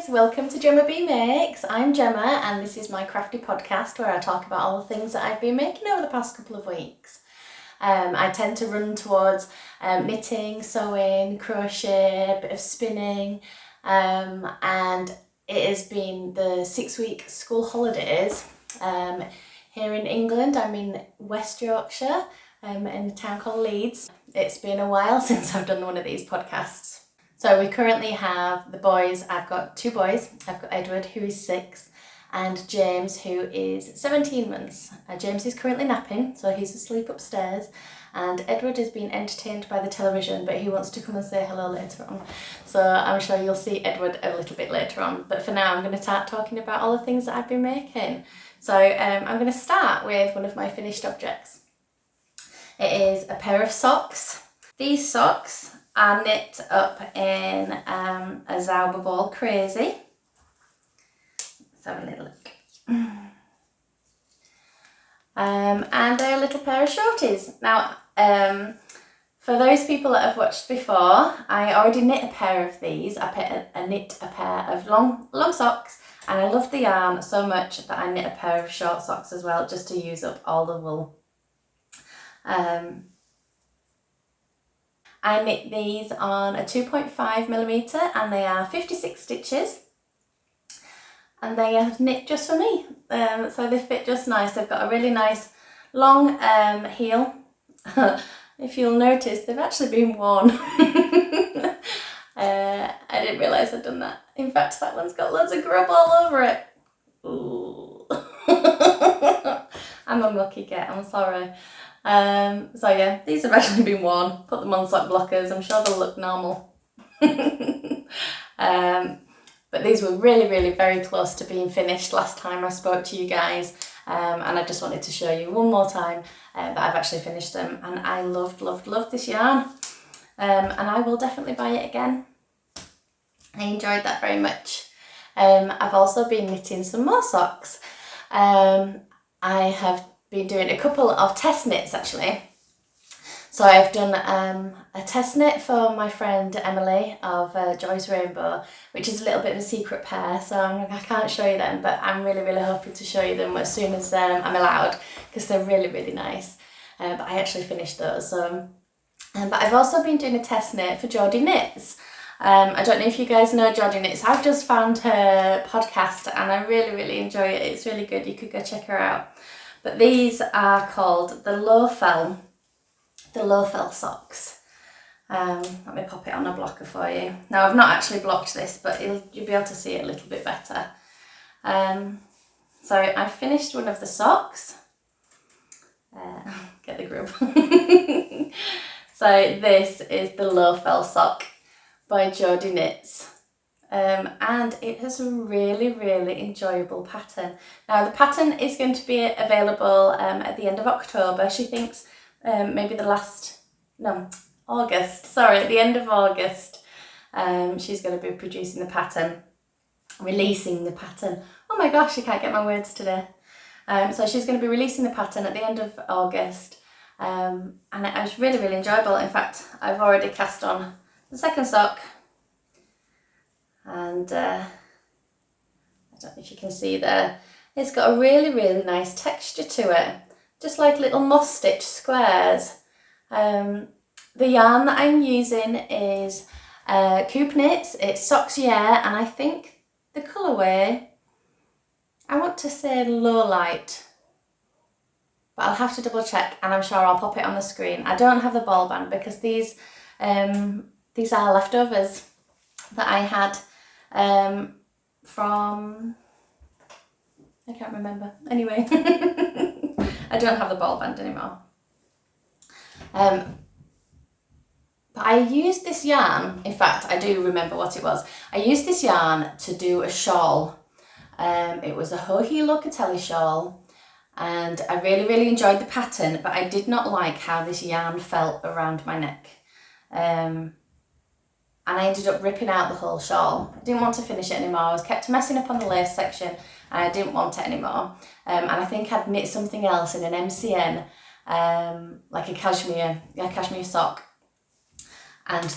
welcome to Gemma B Makes. I'm Gemma and this is my crafty podcast where I talk about all the things that I've been making over the past couple of weeks. I tend to run towards knitting, sewing, crochet, a bit of spinning, and it has been the 6-week school holidays here in England. I'm in West Yorkshire in a town called Leeds. It's been a while since I've done one of these podcasts. So we currently have the boys. I've got 2 boys. I've got Edward, who is 6, and James, who is 17 months. James is currently napping, so he's asleep upstairs, and Edward is being entertained by the television, but he wants to come and say hello later on. So I'm sure you'll see Edward a little bit later on. But for now, I'm going to start talking about all the things that I've been making. So I'm going to start with one of my finished objects. It is a pair of socks. These socks are knit up in a Zauber ball crazy. Let's have a little look. And they're a little pair of shorties. Now, for those people that have watched before, I already knit a pair of these. I knit a pair of long socks, and I love the yarn so much that I knit a pair of short socks as well, just to use up all the wool. I knit these on a 2.5mm and they are 56 stitches, and they are knit just for me, so they fit just nice. They've got a really nice long heel. If you'll notice, they've actually been worn. I didn't realise I'd done that. In fact, that one's got loads of grub all over it. Ooh. I'm a mucky cat, I'm sorry. So yeah, these have actually been worn. Put them on sock blockers, I'm sure they'll look normal. But these were really very close to being finished last time I spoke to you guys, and I just wanted to show you one more time that I've actually finished them, and I loved this yarn, and I will definitely buy it again. I enjoyed that very much. I've also been knitting some more socks. I have been doing a couple of test knits actually. So I've done a test knit for my friend Emily of Joy's Rainbow, which is a little bit of a secret pair, so I can't show you them, but I'm really hoping to show you them as soon as I'm allowed, because they're really nice. But I actually finished those. So, but I've also been doing a test knit for Geordie Knits. I don't know if you guys know Geordie Knits. I've just found her podcast and I really enjoy it. It's really good. You could go check her out. But these are called the Lowfell socks. Let me pop it on a blocker for you. Now, I've not actually blocked this, but you'll be able to see it a little bit better. So I finished one of the socks. Get the grub. So this is the Lowfell sock by Geordie Knits. And it has a really enjoyable pattern. Now the pattern is going to be available at the end of October. She thinks maybe August. Sorry, at the end of August. She's going to be producing the pattern, releasing the pattern. Oh my gosh, I can't get my words today. So she's going to be releasing the pattern at the end of August. And it was really enjoyable. In fact, I've already cast on the second sock. And I don't know if you can see there, it's got a really nice texture to it, just like little moss stitch squares. The yarn that I'm using is Coop Knits. It's Socks Yeah, and I think the colourway, I want to say Low Light, but I'll have to double check, and I'm sure I'll pop it on the screen. I don't have the ball band because these are leftovers that I had from, I can't remember. Anyway, I don't have the ball band anymore. But I used this yarn, in fact, I do remember what it was. I used this yarn to do a shawl. It was a Hohi Locatelli shawl, and I really enjoyed the pattern, but I did not like how this yarn felt around my neck. And I ended up ripping out the whole shawl. I didn't want to finish it anymore. I was kept messing up on the lace section and I didn't want it anymore. And I think I'd knit something else in an MCN, like a cashmere sock. And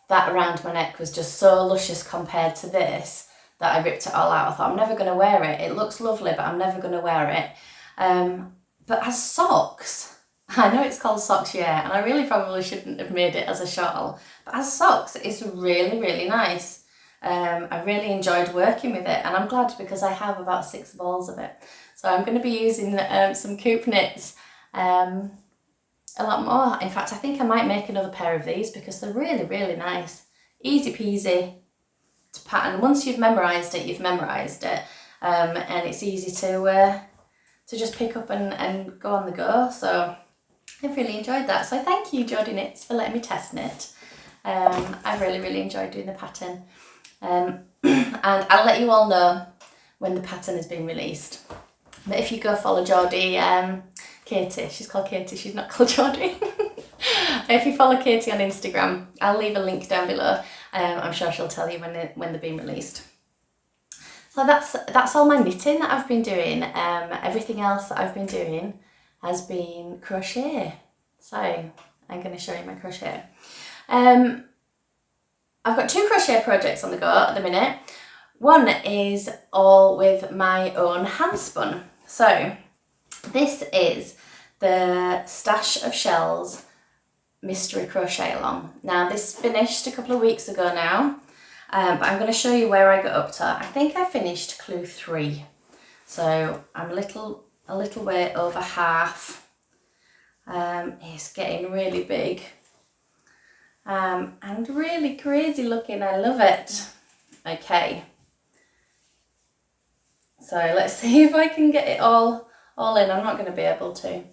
that around my neck was just so luscious compared to this that I ripped it all out. I thought, I'm never going to wear it. It looks lovely, but I'm never going to wear it. But as socks, I know it's called socks, yeah, and I really probably shouldn't have made it as a shawl, but as socks, it's really, really nice. I really enjoyed working with it, and I'm glad because I have about 6 balls of it. So I'm going to be using some Coop knits a lot more. In fact, I think I might make another pair of these because they're really, really nice. Easy peasy to pattern. Once you've memorised it, you've memorised it, and it's easy to just pick up and go on the go. So I've really enjoyed that. So thank you, Geordie Knits, for letting me test knit. I've really, really enjoyed doing the pattern. And I'll let you all know when the pattern has been released. But if you go follow Geordie, Katie, she's called Katie, she's not called Geordie. If you follow Katie on Instagram, I'll leave a link down below. I'm sure she'll tell you when they're being released. So that's all my knitting that I've been doing. Everything else that I've been doing has been crochet. So I'm going to show you my crochet. I've got 2 crochet projects on the go at the minute. One is all with my own hand spun. So this is the Stash of Shells Mystery Crochet Along. Now this finished a couple of weeks ago now, but I'm going to show you where I got up to. I think I finished clue 3. So I'm a little way over half. It's getting really big. And really crazy looking. I love it. Okay, so let's see if I can get it all in. I'm not going to be able to,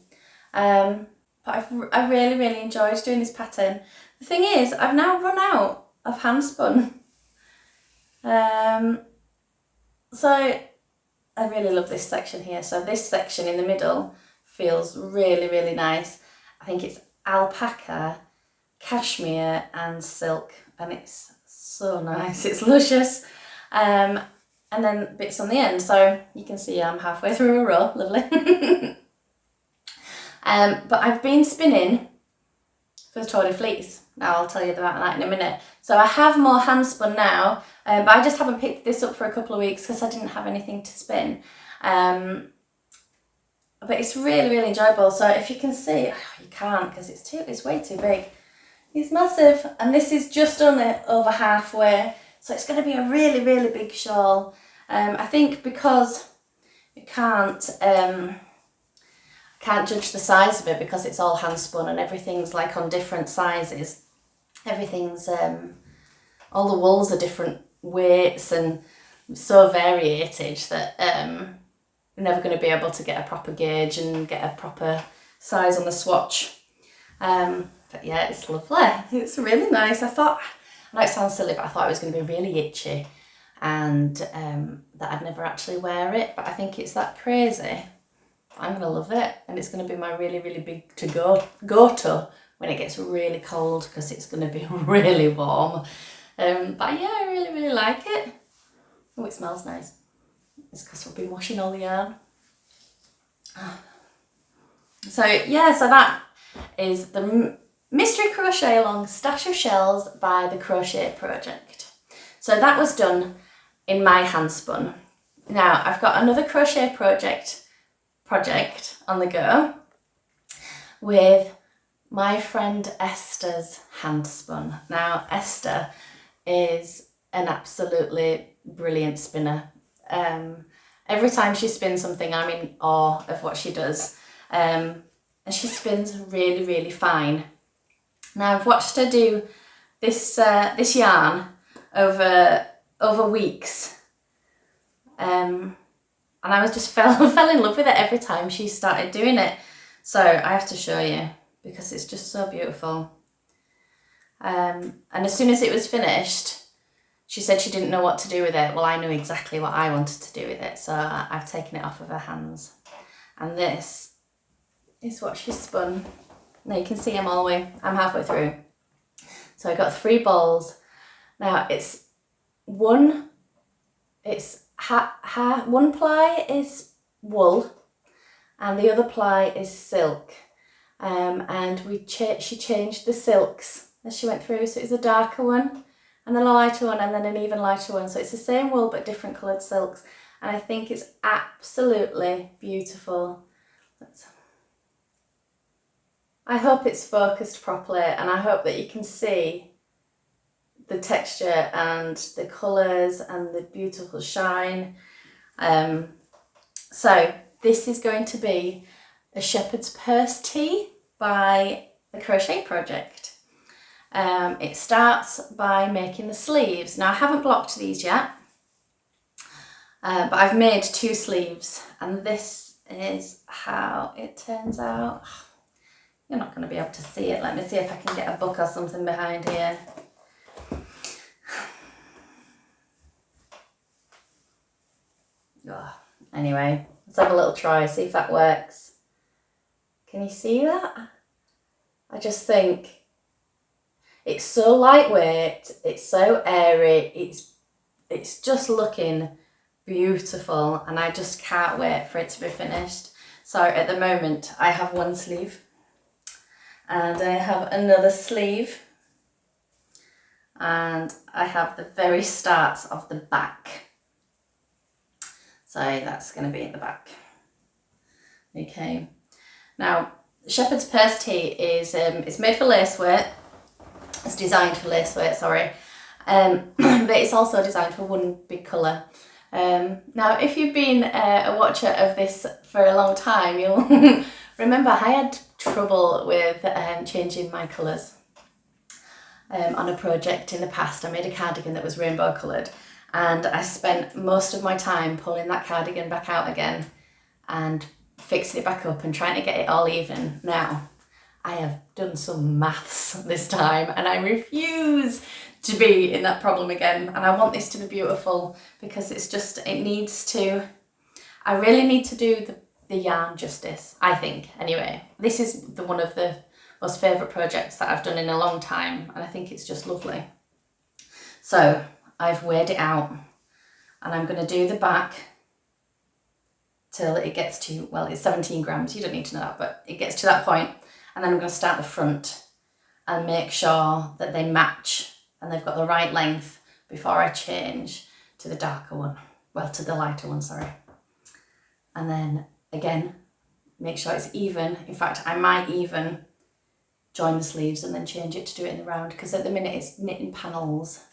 but I really, really enjoyed doing this pattern. The thing is, I've now run out of hand spun, so I really love this section here. So this section in the middle feels really, really nice. I think it's alpaca, cashmere and silk, and it's so nice. It's luscious, and then bits on the end, so you can see I'm halfway through a row. Lovely. But I've been spinning for Tour de Fleece. Now I'll tell you about that in a minute. So I have more hand spun now, but I just haven't picked this up for a couple of weeks because I didn't have anything to spin. But it's really, really enjoyable. So if you can see, you can't because it's way too big. It's massive, and this is just over halfway, so it's going to be a really, really big shawl. I think because you can't judge the size of it because it's all hand spun and everything's like on different sizes. Everything's all the wools are different weights and so variated that you're never going to be able to get a proper gauge and get a proper size on the swatch. But yeah, it's lovely. It's really nice. I know it sounds silly, but I thought it was going to be really itchy and that I'd never actually wear it. But I think it's that crazy. I'm going to love it. And it's going to be my really, really big go-to when it gets really cold because it's going to be really warm. But yeah, I really, really like it. Oh, it smells nice. It's because we've been washing all the yarn. So yeah, so that is the Mystery Crochet Along Stash of Shells by the Crochet Project. So that was done in my hand spun. Now I've got another crochet project on the go with my friend Esther's hand spun. Now Esther is an absolutely brilliant spinner. Every time she spins something, I'm in awe of what she does. And she spins really, really fine. Now I've watched her do this yarn over weeks, and I was just fell in love with it every time she started doing it. So I have to show you because it's just so beautiful. And as soon as it was finished, she said she didn't know what to do with it. Well, I knew exactly what I wanted to do with it, so I've taken it off of her hands. And this is what she's spun. Now you can see I'm halfway through. So I got 3 balls. Now it's one ply is wool and the other ply is silk. And she changed the silks as she went through, so it's a darker one and then a lighter one, and then an even lighter one. So it's the same wool but different coloured silks, and I think it's absolutely beautiful. I hope it's focused properly, and I hope that you can see the texture and the colours and the beautiful shine. So this is going to be a shepherd's purse tee by the Crochet Project. It starts by making the sleeves. Now I haven't blocked these yet, but I've made 2 sleeves, and this is how it turns out. You're not going to be able to see it. Let me see if I can get a book or something behind here. Oh, anyway, let's have a little try, see if that works. Can you see that? I just think it's so lightweight, it's so airy, it's just looking beautiful, and I just can't wait for it to be finished. So at the moment I have 1 sleeve, and I have another sleeve, and I have the very starts of the back. So that's going to be at the back. Okay. Now, shepherd's purse tee is it's made for lace weight. It's designed for lace weight, sorry. But it's also designed for one big colour. Now, if you've been a watcher of this for a long time, you'll remember I had trouble with changing my colours on a project in the past. I made a cardigan that was rainbow coloured, and I spent most of my time pulling that cardigan back out again and fixing it back up and trying to get it all even. Now, I have done some maths this time, and I refuse to be in that problem again, and I want this to be beautiful, because it's just, it needs to, I really need to do the yarn justice, I think. Anyway, this is one of the most favourite projects that I've done in a long time, and I think it's just lovely. So I've weighed it out, and I'm going to do the back till it gets to, well, it's 17 grams, you don't need to know that, but it gets to that point, and then I'm going to start the front and make sure that they match and they've got the right length before I change to the darker one, well, to the lighter one, sorry. And then again, make sure it's even. In fact, I might even join the sleeves and then change it to do it in the round, because at the minute it's knitting panels.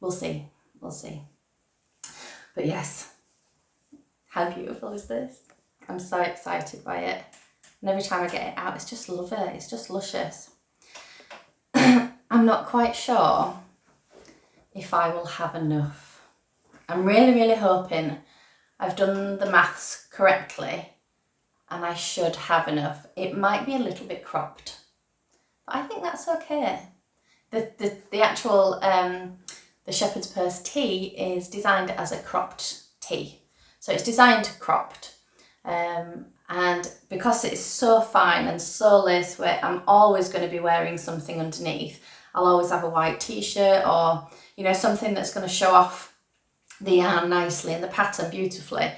We'll see, we'll see. But yes, how beautiful is this? I'm so excited by it. And every time I get it out, it's just lovely, it's just luscious. I'm not quite sure if I will have enough. I'm really, really hoping I've done the maths correctly and I should have enough. It might be a little bit cropped, but I think that's okay. The actual the shepherd's purse tee is designed as a cropped tee. So it's designed cropped. And because it's so fine and so lace weight, I'm always going to be wearing something underneath. I'll always have a white t-shirt, or, you know, something that's going to show off the yarn nicely and the pattern beautifully.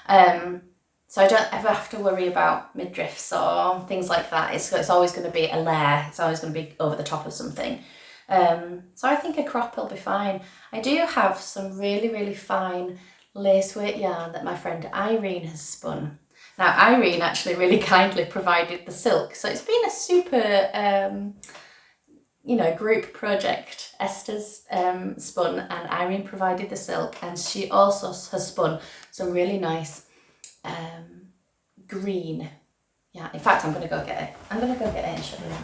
So I don't ever have to worry about midriffs or things like that. It's always going to be a layer. It's always going to be over the top of something. So I think a crop will be fine. I do have some really, really fine lace weight yarn that my friend Irene has spun. Now, Irene actually really kindly provided the silk. So it's been a super, you know, group project. Esther's spun and Irene provided the silk, and she also has spun some really nice green. Yeah, in fact, I'm going to go get it. I'm going to go get it and show you.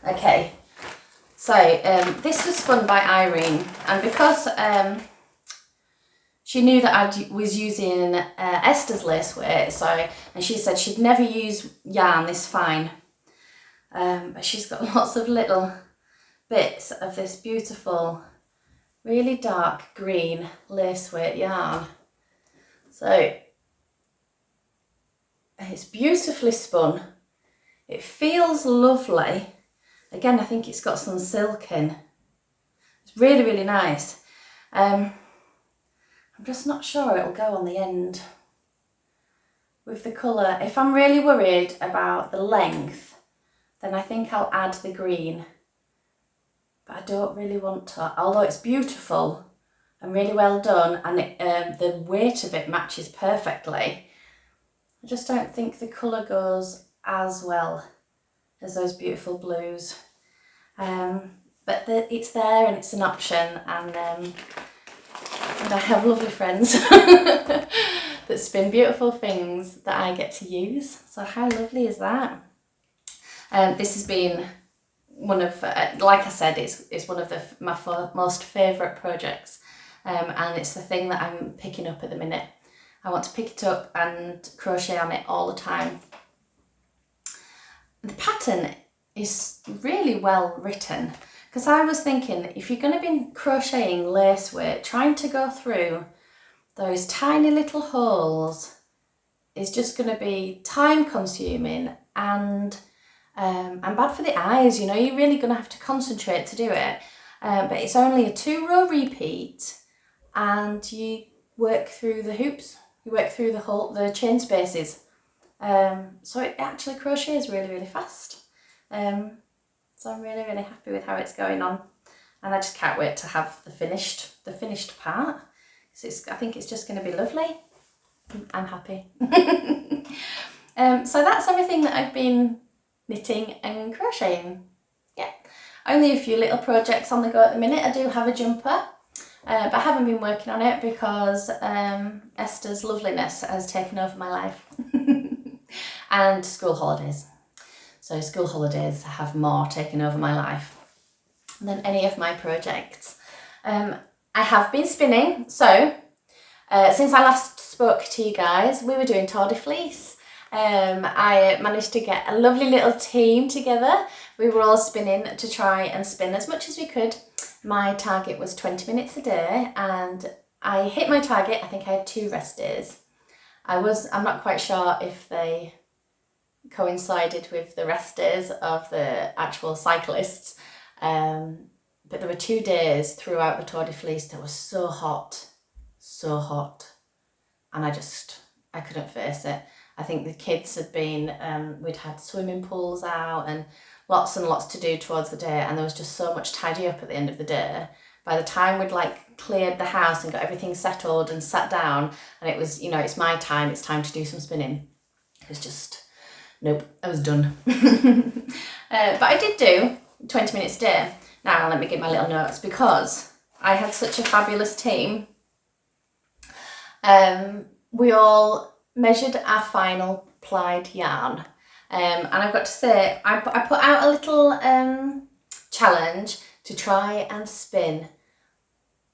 Okay, so this was spun by Irene, and because she knew that I was using Esther's lace weight, and she said she'd never use yarn this fine, but she's got lots of little bits of this beautiful, really dark green lace weight yarn. So it's beautifully spun. It feels lovely. Again, I think it's got some silk in. It's really, really nice. I'm just not sure it'll go on the end with the colour. If I'm really worried about the length, then I think I'll add the green. But I don't really want to, although it's beautiful and really well done, and the weight of it matches perfectly. I just don't think the colour goes as well as those beautiful blues. But it's there and it's an option, and I have lovely friends that spin beautiful things that I get to use. So how lovely is that? This has been one of, like I said, it's one of my most favourite projects, and it's the thing that I'm picking up at the minute. I want to pick it up and crochet on it all the time. The pattern is really well written, because I was thinking, if you're going to be crocheting lace weight, trying to go through those tiny little holes is just going to be time consuming and bad for the eyes. You know, you're really going to have to concentrate to do it. But it's only a 2-row repeat, and you work through the hoops, you work through the chain spaces. So it actually crochets really, really fast. So I'm really, really happy with how it's going on, and I just can't wait to have the finished part. I think it's just going to be lovely. I'm happy. So that's everything that I've been knitting and crocheting. Yeah, only a few little projects on the go at the minute. I do have a jumper, but I haven't been working on it because Esther's loveliness has taken over my life. And school holidays. So school holidays have more taken over my life than any of my projects. I have been spinning. So since I last spoke to you guys, we were doing Tour de Fleece. I managed to get a lovely little team together. We were all spinning to try and spin as much as we could. My target was 20 minutes a day, and I hit my target. I think I had 2 rest days. I'm not quite sure if they coincided with the rest days of the actual cyclists, but there were 2 days throughout the Tour de Fleece that was so hot, and I couldn't face it. I think the kids had been, we'd had swimming pools out and lots to do towards the day, and there was just so much tidy up at the end of the day. By the time we'd cleared the house and got everything settled and sat down, and it was, it's my time, it's time to do some spinning, it was just, nope, I was done. But I did do 20 minutes a day. Now let me get my little notes, because I had such a fabulous team. We all measured our final plied yarn, and I've got to say, I put out a little challenge to try and spin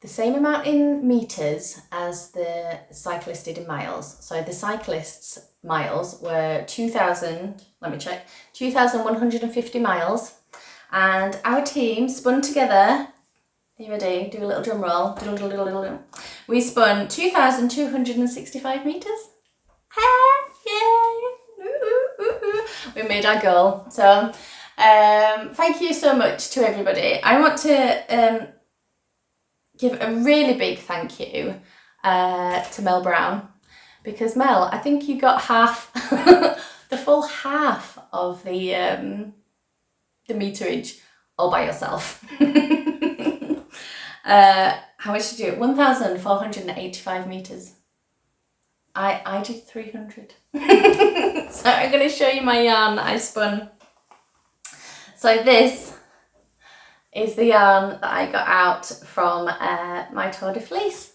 the same amount in metres as the cyclist did in miles. So the cyclists' miles were 2,150 miles, and our team spun together. Are you ready? Do a little drum roll. We spun 2,265 metres. Yay! We made our goal. So thank you so much to everybody. I want to give a really big thank you to Mel Browne, because Mel, I think you got half, the full half of the meterage all by yourself. How much did you do? 1,485 metres. I did 300. So I'm going to show you my yarn that I spun. So this is the yarn that I got out from my Tour de Fleece.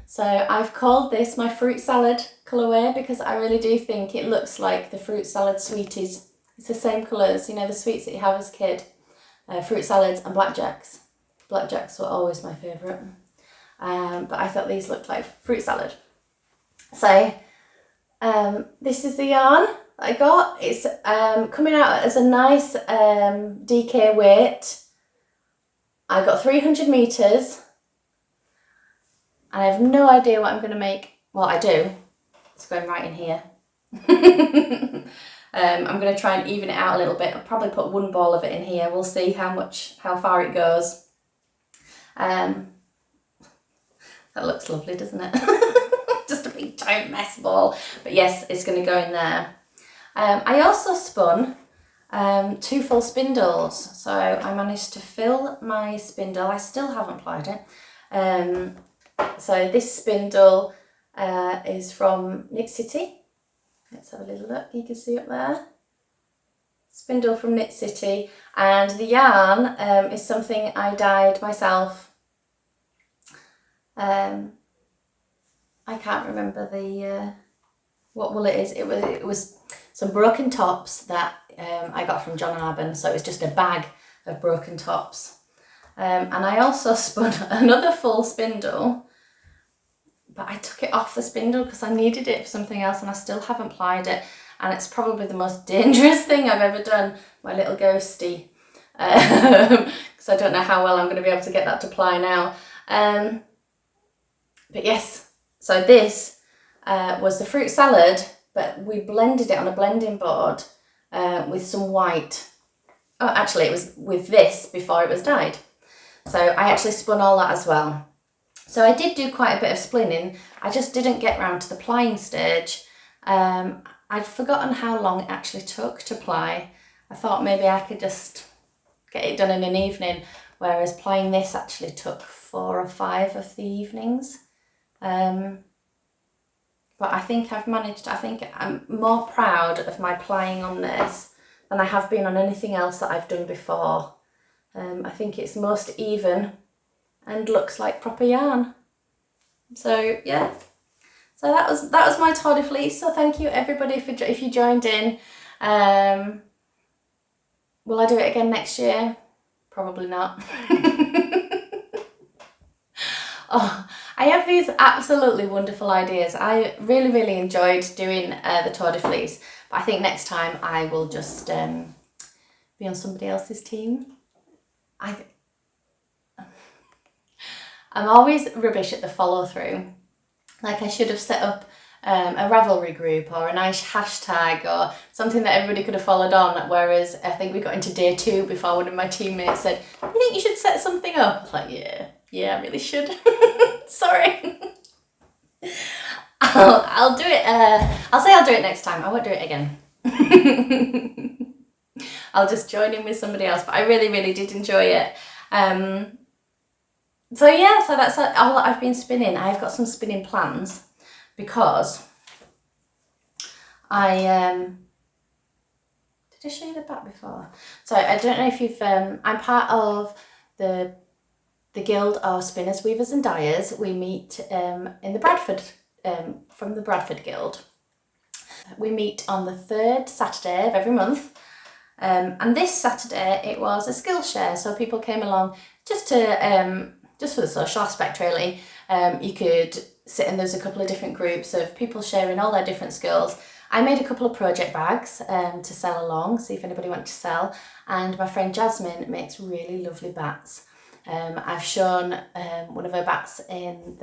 So I've called this my fruit salad colourway, because I really do think it looks like the fruit salad sweeties. It's the same colours, the sweets that you have as a kid. Fruit salads and blackjacks. Blackjacks were always my favourite. But I thought these looked like fruit salad. So this is the yarn that I got. It's coming out as a nice DK weight. I got 300 metres and I have no idea what I'm going to make. Well, I do. It's going right in here. I'm going to try and even it out a little bit. I'll probably put one ball of it in here. We'll see how far it goes. That looks lovely, doesn't it? Just a big giant mess ball. But yes, it's going to go in there. I also spun 2 full spindles. So I managed to fill my spindle. I still haven't plied it. So this spindle is from Knit City. Let's have a little look, you can see up there. Spindle from Knit City, and the yarn is something I dyed myself. I can't remember the what wool it is. It was some broken tops that I got from John Arbon, so it was just a bag of broken tops. And I also spun another full spindle, but I took it off the spindle because I needed it for something else and I still haven't plied it. And it's probably the most dangerous thing I've ever done, my little ghosty. Because I don't know how well I'm going to be able to get that to ply now. But yes, so this was the fruit salad, but we blended it on a blending board with some white. Oh, actually it was with this before it was dyed. So I actually spun all that as well. So I did do quite a bit of spinning. I just didn't get round to the plying stage. I'd forgotten how long it actually took to ply. I thought maybe I could just get it done in an evening, whereas plying this actually took 4 or 5 of the evenings. But I think I've managed, I think I'm more proud of my plying on this than I have been on anything else that I've done before. I think it's most even and looks like proper yarn. So yeah, so that was my tour de fleece. So thank you everybody if you joined in. Will I do it again next year? Probably not. Oh, I have these absolutely wonderful ideas. I really enjoyed doing the tour de fleece, but I think next time I will just be on somebody else's team. I'm always rubbish at the follow through. Like I should have set up a Ravelry group or a nice hashtag or something that everybody could have followed on, whereas I think we got into day 2 before one of my teammates said, "You think you should set something up?" I was like, yeah, I really should. Sorry. I'll do it. I'll say I'll do it next time. I won't do it again. I'll just join in with somebody else, but I really did enjoy it. So yeah, so that's all that I've been spinning. I've got some spinning plans because did I show you the back before? So I don't know if you've, I'm part of the Guild of Spinners, Weavers and Dyers. We meet in the Bradford, from the Bradford Guild. We meet on the 3rd Saturday of every month. And this Saturday it was a Skillshare, so people came along just to just for the social aspect really. You could sit and there's a couple of different groups of people sharing all their different skills. I made a couple of project bags to sell along, see if anybody wanted to sell, and my friend Jasmine makes really lovely bats. I've shown one of her bats in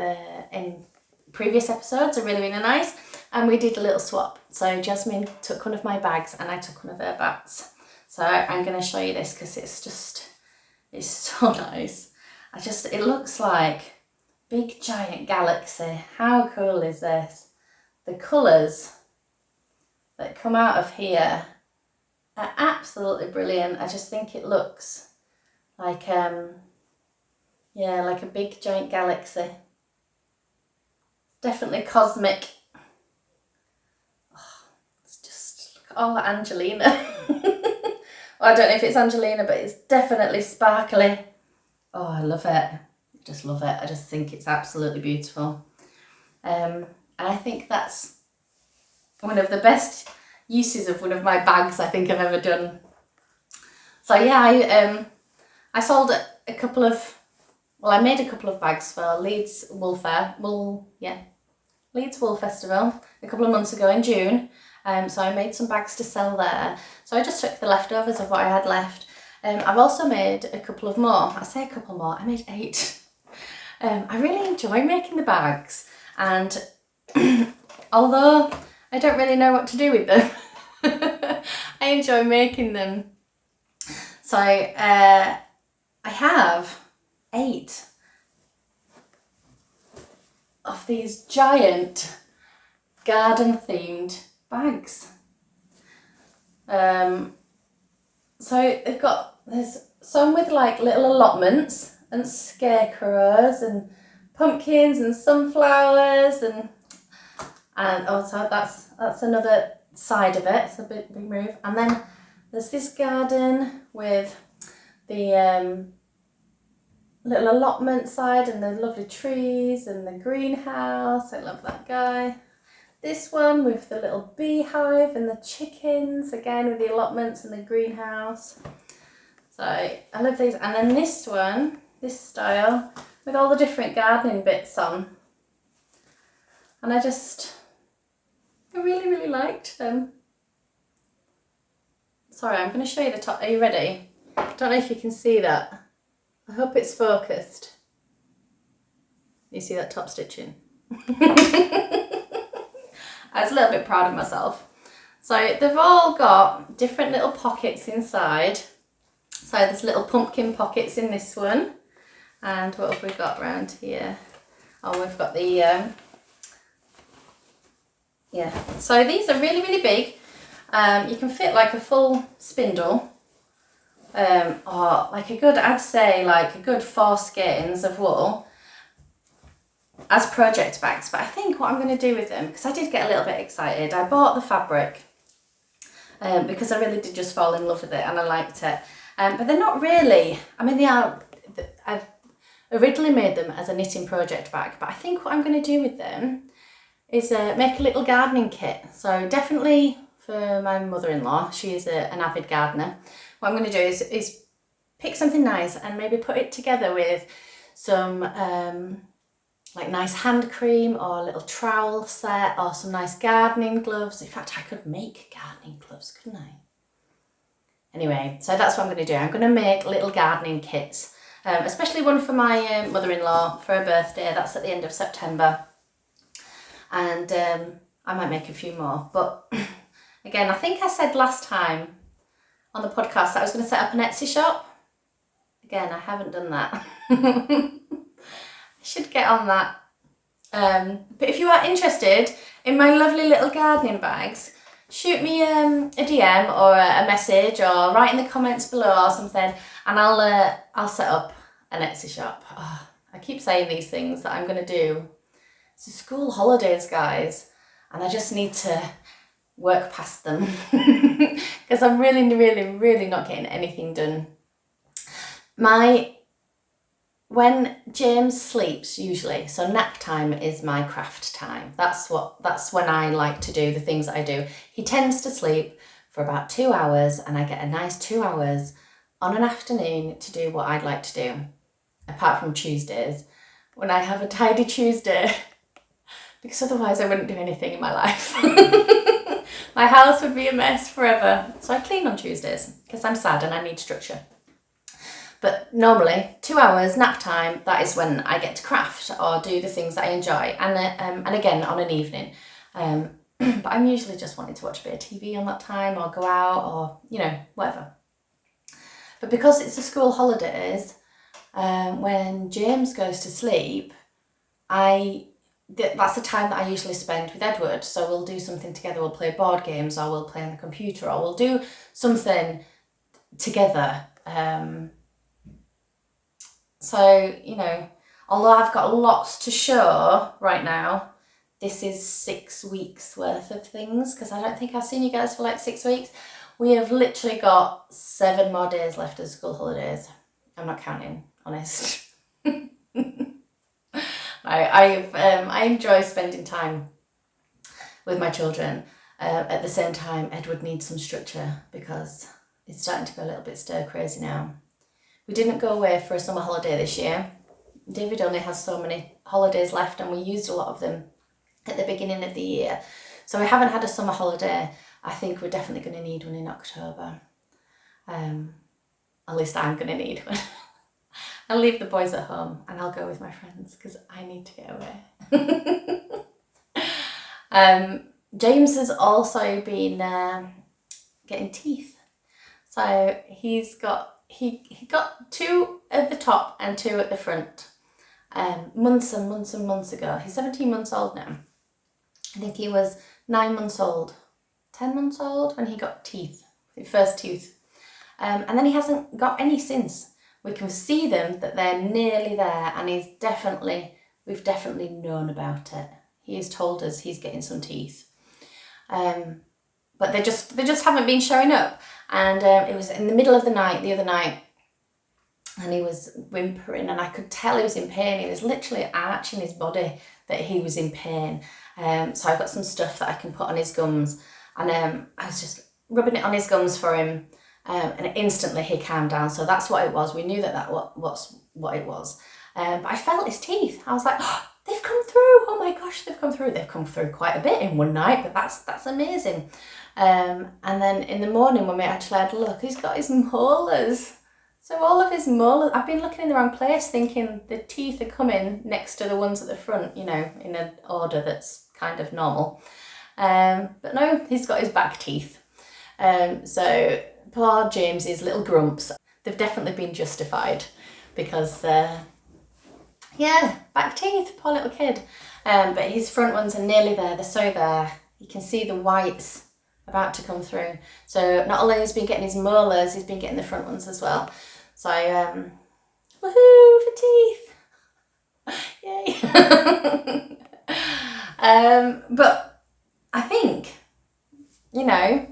previous episodes, are really nice, and we did a little swap. So Jasmine took one of my bags and I took one of her bats. So I'm going to show you this because it's so nice. It looks like big giant galaxy. How cool is this? The colours that come out of here are absolutely brilliant. I just think it looks like yeah, like a big giant galaxy. Definitely cosmic. Oh, it's just look at all that Angelina. Well, I don't know if it's Angelina, but it's definitely sparkly. Oh, I love it. I just love it. I just think it's absolutely beautiful. And I think that's one of the best uses of one of my bags I think I've ever done. So yeah, I sold a couple of, well, I made a couple of bags for Leeds Wool Festival a couple of months ago in June. So I made some bags to sell there. So I just took the leftovers of what I had left. I've also made a couple of more. I say a couple more, I made 8. I really enjoy making the bags, and although I don't really know what to do with them, I enjoy making them. So I have 8 of these giant garden themed bags. So there's some with like little allotments and scarecrows and pumpkins and sunflowers and also that's another side of it. It's a big move. And then there's this garden with the little allotment side and the lovely trees and the greenhouse. I love that guy. This one with the little beehive and the chickens, again with the allotments and the greenhouse. So I love these. And then this one, this style, with all the different gardening bits on. And I really, really liked them. Sorry, I'm going to show you the top. Are you ready? I don't know if you can see that. I hope it's focused. You see that top stitching? I was a little bit proud of myself. So they've all got different little pockets inside. So there's little pumpkin pockets in this one. And what have we got around here? Oh, we've got the, yeah. So these are really, really big. You can fit like a full spindle. Or like I'd say like a good 4 skeins of wool as project bags. But I think what I'm going to do with them, because I did get a little bit excited, I bought the fabric because I really did just fall in love with it and I liked it. But they're not really, I mean, I've originally made them as a knitting project bag, but I think what I'm going to do with them is make a little gardening kit. So definitely for my mother-in-law, she is an avid gardener. What I'm going to do is pick something nice and maybe put it together with some like nice hand cream or a little trowel set or some nice gardening gloves. In fact, I could make gardening gloves, couldn't I? Anyway, so that's what I'm going to do. I'm going to make little gardening kits, especially one for my mother-in-law for her birthday. That's at the end of September. And I might make a few more. But again, I think I said last time on the podcast that I was going to set up an Etsy shop. Again, I haven't done that. I should get on that. But if you are interested in my lovely little gardening bags, shoot me a DM or a message or write in the comments below or something, and I'll set up an Etsy shop. Oh, I keep saying these things that I'm going to do. It's the school holidays, guys, and I just need to work past them because I'm really, really, really not getting anything done. When James sleeps, usually, so nap time is my craft time. That's when I like to do the things that I do. He tends to sleep for about 2 hours, and I get a nice 2 hours on an afternoon to do what I'd like to do, apart from Tuesdays, when I have a tidy Tuesday, because otherwise I wouldn't do anything in my life. My house would be a mess forever. So I clean on Tuesdays because I'm sad and I need structure. But normally 2 hours nap time, that is when I get to craft or do the things that I enjoy. And again, on an evening. But I'm usually just wanting to watch a bit of TV on that time or go out or, whatever. But because it's the school holidays, when James goes to sleep, that's the time that I usually spend with Edward. So we'll do something together. We'll play board games or we'll play on the computer or we'll do something together. So, although I've got lots to show right now, this is 6 weeks worth of things because I don't think I've seen you guys for like 6 weeks. We have literally got 7 more days left of school holidays. I'm not counting, honest. I enjoy spending time with my children. At the same time, Edward needs some structure because it's starting to go a little bit stir crazy now. We didn't go away for a summer holiday this year. David only has so many holidays left and we used a lot of them at the beginning of the year. So we haven't had a summer holiday. I think we're definitely going to need one in October. at least I'm going to need one. I'll leave the boys at home and I'll go with my friends because I need to get away. James has also been getting teeth. So he got 2 at the top and 2 at the front months and months and months ago. He's 17 months old now. I think he was 9 months old, 10 months old when he got teeth, his first tooth. And then he hasn't got any since. We can see them, that they're nearly there, and we've definitely known about it. He has told us he's getting some teeth. But they just haven't been showing up. And it was in the middle of the night, the other night, and he was whimpering, and I could tell he was in pain. He was literally arching his body that he was in pain. So I've got some stuff that I can put on his gums, and I was just rubbing it on his gums for him, and instantly he calmed down. So that's what it was. We knew that was what it was. But I felt his teeth. I was like, oh, they've come through. Oh my gosh, they've come through. They've come through quite a bit in one night, but that's amazing. And then in the morning when we actually had a look, he's got his molars. So all of his molars, I've been looking in the wrong place thinking the teeth are coming next to the ones at the front, in an order that's kind of normal. But no, he's got his back teeth. So poor James's little grumps, they've definitely been justified because, back teeth, poor little kid. But his front ones are nearly there, they're so there. You can see the whites about to come through. So not only has he been getting his molars, he's been getting the front ones as well. So, woohoo for teeth! Yay! But I think, we're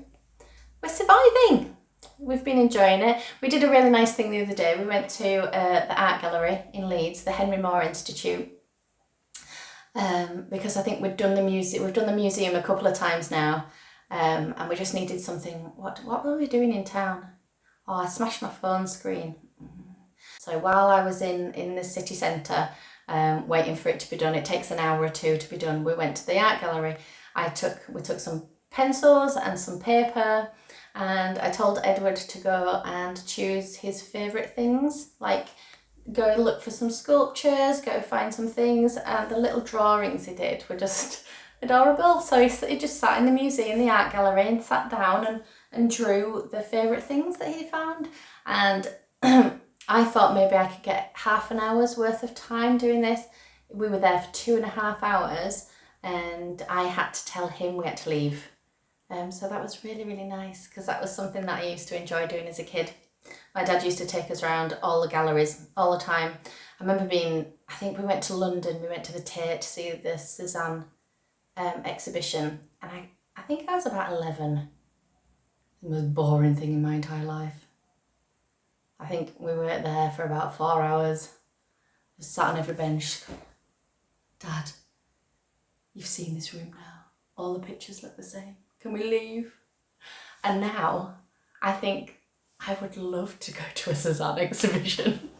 surviving. We've been enjoying it. We did a really nice thing the other day. We went to the art gallery in Leeds, the Henry Moore Institute, because I think we've done the museum a couple of times now, and we just needed something. What were we doing in town? Oh, I smashed my phone screen. So while I was in the city centre, waiting for it to be done, it takes an hour or 2 to be done. We went to the art gallery. We took some pencils and some paper, and I told Edward to go and choose his favourite things, like go look for some sculptures, go find some things, and the little drawings he did were just adorable. So he just sat in the museum, the art gallery, and sat down and drew the favourite things that he found. And I thought maybe I could get half an hour's worth of time doing this. We were there for 2.5 hours, and I had to tell him we had to leave. So that was really, really nice, because that was something that I used to enjoy doing as a kid. My dad used to take us around all the galleries all the time. I remember I think we went to London, we went to the Tate to see the Cézanne exhibition, and I think I was about 11. The most boring thing in my entire life. I think we were there for about 4 hours, just sat on every bench. Dad, you've seen this room now. All the pictures look the same. Can we leave? And now I think I would love to go to a Cézanne exhibition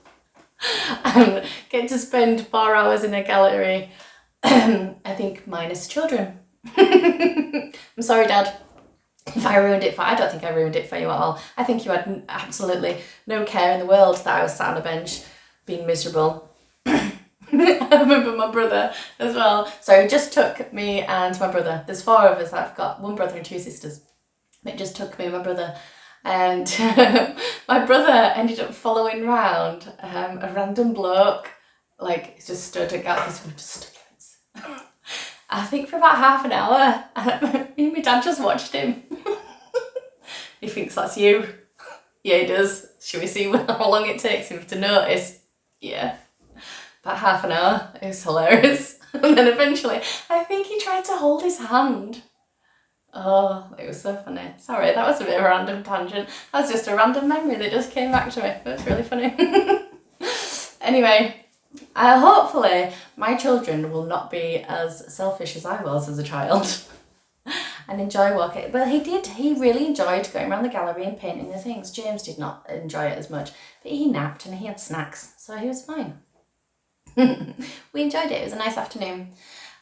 and get to spend 4 hours in a gallery, I think minus children. I'm sorry, Dad, if I ruined it I don't think I ruined it for you at all. I think you had absolutely no care in the world that I was sat on a bench being miserable. I remember my brother as well. So it just took me and my brother. There's 4 of us. I've got 1 brother and 2 sisters. It just took me and my brother. And my brother ended up following round a random bloke. Like, he just stood at because we just stood like this. I think for about half an hour. Me and my dad just watched him. He thinks that's you. Yeah, he does. Should we see how long it takes him to notice? Yeah. About half an hour. It was hilarious. And then eventually, I think he tried to hold his hand. Oh, it was so funny. Sorry, that was a bit of a random tangent. That was just a random memory that just came back to me. It was really funny. Anyway, hopefully my children will not be as selfish as I was as a child and enjoy walking. Well, he really enjoyed going around the gallery and painting the things. James did not enjoy it as much, but he napped and he had snacks, so he was fine. We enjoyed it. It was a nice afternoon,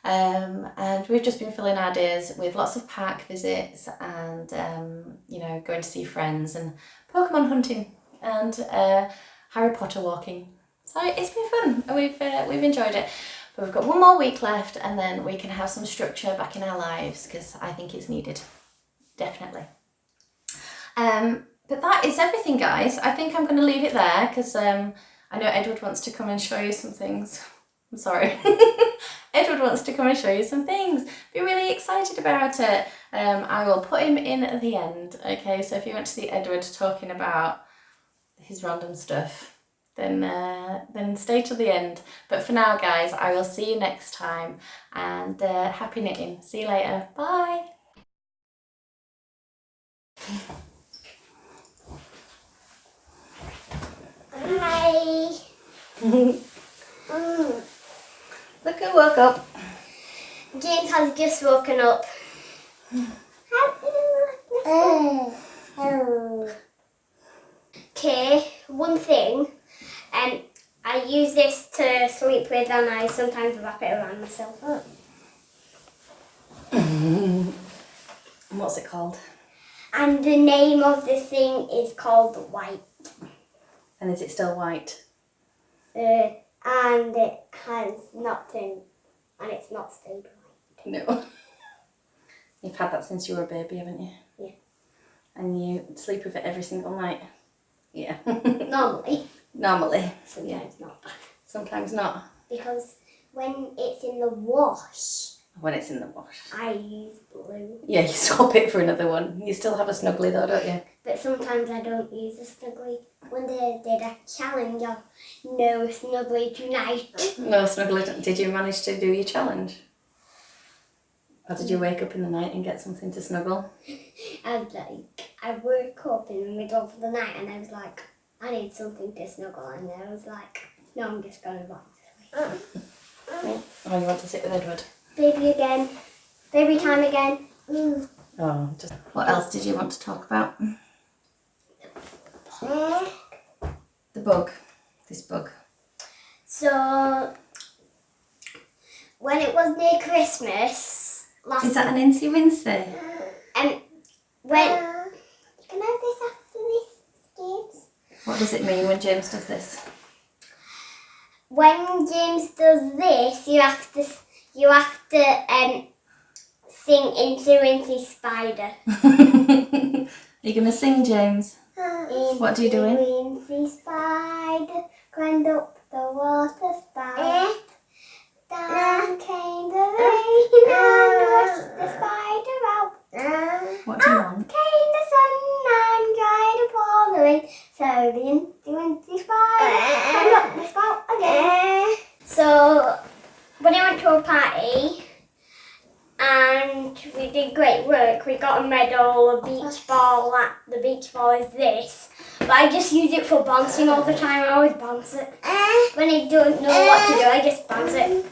and we've just been filling our days with lots of park visits and going to see friends and Pokemon hunting. and Harry Potter walking. So it's been fun, and we've enjoyed it. But we've got one more week left, and then we can have some structure back in our lives, because I think it's needed, definitely. But that is everything, guys. I think I'm going to leave it there, because I know Edward wants to come and show you some things. I'm sorry. Edward wants to come and show you some things. Be really excited about it. I will put him in at the end. Okay, so if you want to see Edward talking about his random stuff, then stay till the end. But for now, guys, I will see you next time, and happy knitting. See you later. Bye. Hi. Look who woke up. James has just woken up. Okay, one thing. I use this to sleep with, and I sometimes wrap it around myself. And what's it called? And the name of the thing is called White. And is it still white? And it has not turned, and it's not stayed white. No. You've had that since you were a baby, haven't you? Yeah. And you sleep with it every single night? Yeah. Normally. Normally. Sometimes not. Sometimes not. Because when it's in the wash, When it's in the wash. I use blue. Yeah, you swap it for another one. You still have a snuggly though, don't you? But sometimes I don't use a snuggly. When they did a challenge of no snuggly tonight. No snuggly. Did you manage to do your challenge? Or did you wake up in the night and get something to snuggle? I woke up in the middle of the night and I was like, I need something to snuggle, and I was like, no, I'm just going to box this way. Oh, you want to sit with Edward? Baby again. Baby time again. Oh, just. What else did you want to talk about? The bug. This bug. So, when it was near Christmas last Is that an Incy Wincy? when can I have this after this, James? What does it mean when James does this? When James does this, you have to sing Incy Wincy Spider. Are you going to sing, James? What are you doing? Wincy Spider climbed up the water spout. Down came the rain and washed the spider out. What do you want? Came the sun and dried up all the rain. So the Wincy Spider climbed up the spout again. So when I went to a party and we did great work, we got a medal, a beach ball. The beach ball is this. But I just use it for bouncing all the time. I always bounce it. When I don't know what to do, I just bounce it.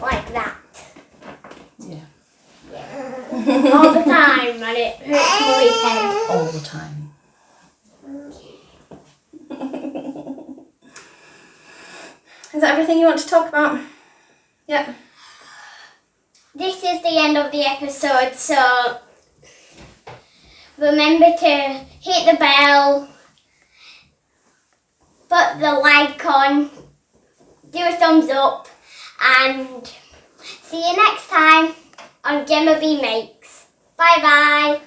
Like that. Yeah. All the time, and it hurts Mummy head. All the time. Is that everything you want to talk about? Yep. This is the end of the episode, so remember to hit the bell, put the like on, do a thumbs up, and see you next time on Gemma B Makes. Bye bye.